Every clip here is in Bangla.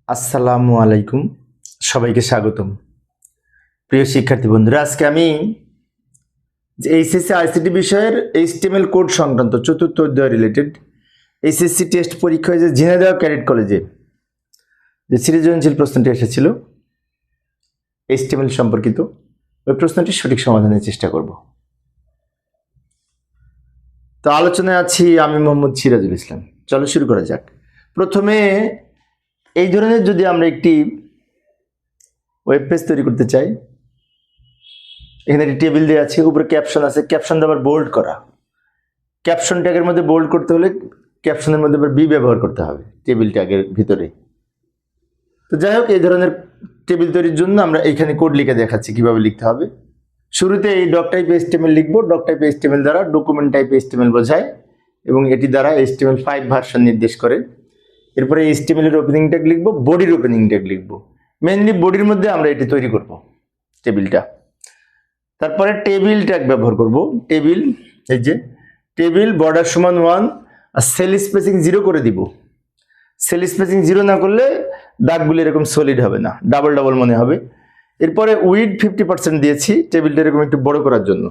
আসসালামু আলাইকুম, সবাইকে স্বাগতম। প্রিয় শিক্ষার্থী বন্ধুরা, আজকে আমি এইচএসসি আইসিটি বিষয়ের এইচটিএমএল কোড সংক্রান্ত চতুর্থ অধ্যায় রিলেটেড এইচএসসি টেস্ট পরীক্ষায় যে ঝিনাইদহ ক্যাডেট কলেজে যে সৃজনশীল প্রশ্নটি এসেছিল এইচটিএমএল সম্পর্কিত, ওই প্রশ্নটির সঠিক সমাধানের চেষ্টা করব। তো আলোচনায় আছি আমি মোহাম্মদ সিরাজুল ইসলাম। চলো শুরু করা যাক। প্রথমে এই ধরনের যদি আমরা একটি ওয়েব পেজ তৈরি করতে চাই, এখানে একটি টেবিল দেওয়া আছে, উপরে ক্যাপশন আছে, ক্যাপশন আবার বোল্ড করা। ক্যাপশন ট্যাগের মধ্যে বোল্ড করতে হলে ক্যাপশনের মধ্যে আবার বি ব্যবহার করতে হবে টেবিল ট্যাগের ভিতরে। তো যাই হোক, এই ধরনের টেবিল তৈরির জন্য আমরা এইখানে কোড লিখে দেখাচ্ছি কিভাবে লিখতে হবে। শুরুতে এই ডক টাইপ এইচটিএমএল লিখবো। ডক টাইপ এইচটিএমএল দ্বারা ডকুমেন্ট টাইপ এইচটিএমএল বোঝায় এবং এটি দ্বারা HTML5 ভার্সন নির্দেশ করে। এরপরে HTML এর ওপেনিং ট্যাগ লিখবো, বডির ওপেনিং ট্যাগ লিখবো। মেইনলি বডির মধ্যে আমরা এটি তৈরি করব টেবিলটা। তারপরে টেবিল ট্যাগ ব্যবহার করব। টেবিল, এই যে টেবিল বর্ডার সমান 1 আর সেল স্পেসিং 0 করে দিব। সেল স্পেসিং 0 না করলে দাগগুলো এরকম সলিড হবে না, ডাবল ডাবল মনে হবে। এরপরে উইড 50% দিয়েছি টেবিলটা এরকম একটু বড় করার জন্য।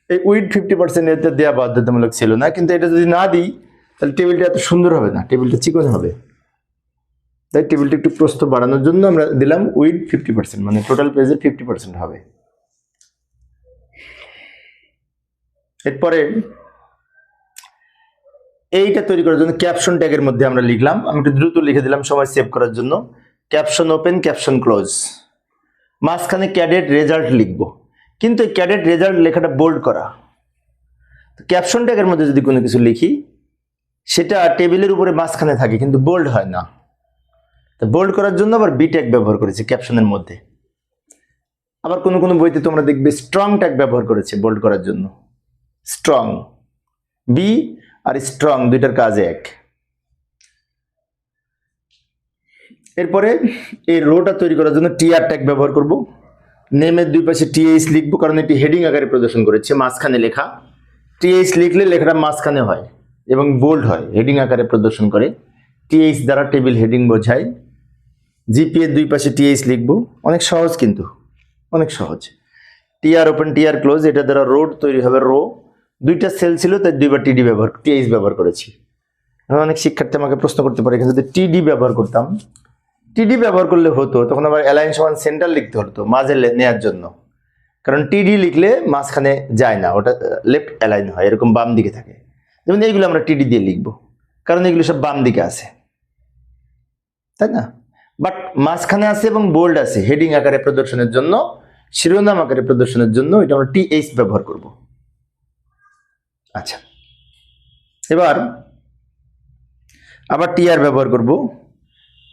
এই উইড 50% এতে দেওয়া বাধ্যতামূলক ছিল না, কিন্তু এটা যদি না দিই তাহলে টেবিলটা এত সুন্দর হবে না, টেবিলটা চিকন হবে। তাই টেবিলটা একটু প্রস্থ বাড়ানোর জন্য আমরা দিলাম উইড 50%, মানে টোটাল পেজের 50% হবে। এরপরে এইটা তৈরি করার জন্য ক্যাপশন ট্যাগের মধ্যে আমরা লিখলাম, আমি একটু দ্রুত লিখে দিলাম সময় সেভ করার জন্য। ক্যাপশন ওপেন, ক্যাপশন ক্লোজ, মাঝখানে ক্যাডেট রেজাল্ট লিখব, কিন্তু এই ক্যাডেট রেজাল্ট লেখাটা বোল্ড করা। ক্যাপশন ট্যাগের মধ্যে যদি কোনো কিছু লিখি সেটা টেবিলের উপরে মাঝখানে থাকে কিন্তু বোল্ড হয় না। তো বোল্ড করার জন্য আবার বি ট্যাগ ব্যবহার করেছি ক্যাপশনের মধ্যে। আবার কোনো কোনো বইতে তোমরা দেখবে স্ট্রং ট্যাগ ব্যবহার করেছে বোল্ড করার জন্য। স্ট্রং, বি আর স্ট্রং দুইটার কাজ এক। এরপরে এই রোটা তৈরি করার জন্য টিআর ট্যাগ ব্যবহার করব। নেমের দুই পাশে টিএইচ লিখবো, কারণ এটি হেডিং আকারে প্রদর্শন করেছে, মাঝখানে লেখা। টিএইচ লিখলে লেখাটা মাঝখানে হয় এবং বোল্ড হয়, হেডিং আকারে প্রদর্শন করে। টিএইচ দ্বারা টেবিল হেডিং বোঝায়। জিপি এর দুই পাশে টিএইচ লিখবো, অনেক সহজ, কিন্তু অনেক সহজ। টিআর ওপেন, টিআর ক্লোজ, এটা দ্বারা রোড তৈরি হবে। রো দুইটা সেল ছিল তাই দুইবার টিএইচ ব্যবহার করেছি। অনেক শিক্ষার্থী আমাকে প্রশ্ন করতে পারে, এখানে যদি টিডি ব্যবহার করতাম, টিডি ব্যবহার করলে হতো, তখন আবার অ্যালাইন সমান সেন্টার লিখতে হতো মাঝে নেওয়ার জন্য, কারণ টিডি লিখলে মাঝখানে যায় না, ওটা লেফট অ্যালাইন হয়, এরকম বাম দিকে থাকে। যেমন এইগুলো আমরা টিডি দিয়ে লিখবো, কারণ এগুলো সব বাম দিকে আছে, তাই না? বাট মাঝখানে আছে এবং বোল্ড আছে হেডিং আকারে প্রদর্শনের জন্য, শিরোনাম আকারে প্রদর্শনের জন্য এটা আমরা টিএইচ ব্যবহার করব। আচ্ছা, এবার আবার টিআর ব্যবহার করব।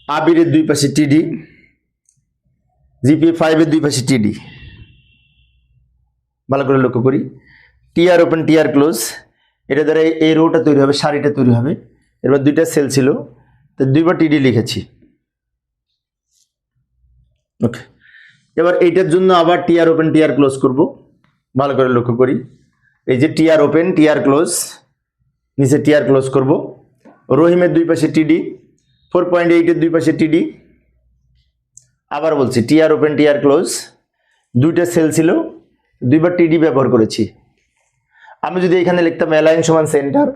আবিরের দুই পাশে টিডি, জিপি5 এর দুই পাশে টিডি। ভালো করে লক্ষ্য করি, টিআর ওপেন, টিআর ক্লোজ, এটা দ্বারা এই রোটা তৈরি হবে, সারিটা তৈরি হবে। এবার দুইটা সেল ছিল তো দুইবার টিডি লিখেছি। ওকে, এবার এইটার জন্য আবার টিআর ওপেন, টিআর ক্লোজ করব। ভালো করে লক্ষ্য করি, এই যে টিআর ওপেন, টিআর ক্লোজ, নিচে টিআর ক্লোজ করব। রহিমের দুই পাশে টিডি, 4.8 এর দুই পাশে টিডি। আবার বলছি টিআর ওপেন, টিআর ক্লোজ, দুইটা সেল ছিল দুইবার টিডি ব্যবহার করেছি। আমি যদি এখানে লিখতাম অ্যালাইন সমান সেন্টার,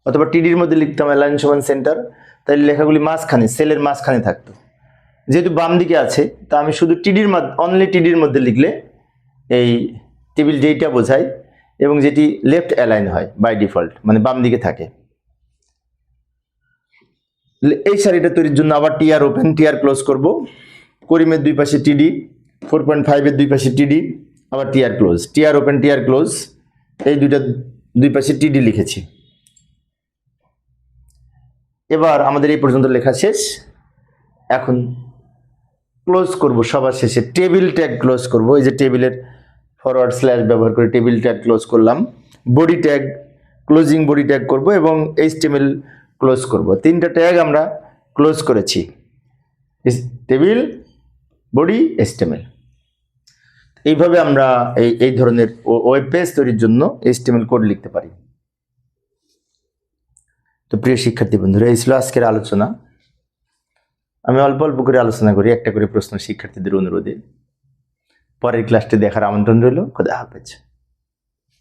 অথবা টিডির মধ্যে লিখতাম অ্যালাইন সমান সেন্টার, তাহলে লেখাগুলি মাঝখানে, সেলের মাঝখানে থাকতো। যেহেতু বাম দিকে আছে তা আমি শুধু অনলি টিডির মধ্যে লিখলে এই টেবিল যেইটা বোঝায় এবং যেটি লেফট অ্যালাইন হয় বাই ডিফল্ট, মানে বাম দিকে থাকে। এই সারিটা তৈরির জন্য আবার টিআর ওপেন, টিআর ক্লোজ করব। করিমের দুই পাশে টিডি, 4.5 এর দুই পাশে টিডি, আবার TR close, TR open, TR close, এই দুই পাশে টিডি লিখেছি। এবার আমাদের এই পর্যন্ত লেখা শেষ। এখন ক্লোজ করব সবার শেষে, টেবিল ট্যাগ ক্লোজ করব। এই যে টেবিলের ফরওয়ার্ড স্ল্যাশ ব্যবহার করে টেবিল ট্যাগ ক্লোজ করলাম। Body tag, closing body tag করব এবং HTML ক্লোজ করব। তিনটা ট্যাগ আমরা ক্লোজ করেছি, টেবিল, বডি, HTML। এইভাবে আমরা এই ধরনের ওয়েব পেজ তৈরির জন্য HTML কোড লিখতে পারি। তো প্রিয় শিক্ষার্থী বন্ধুরা, এই ছিল আজকের আলোচনা। আমি অল্প অল্প করে আলোচনা করি, একটা করে প্রশ্ন শিক্ষার্থীদের অনুরোধে। পরের ক্লাসটি দেখার আমন্ত্রণ রইল। খোদা হাফেজ।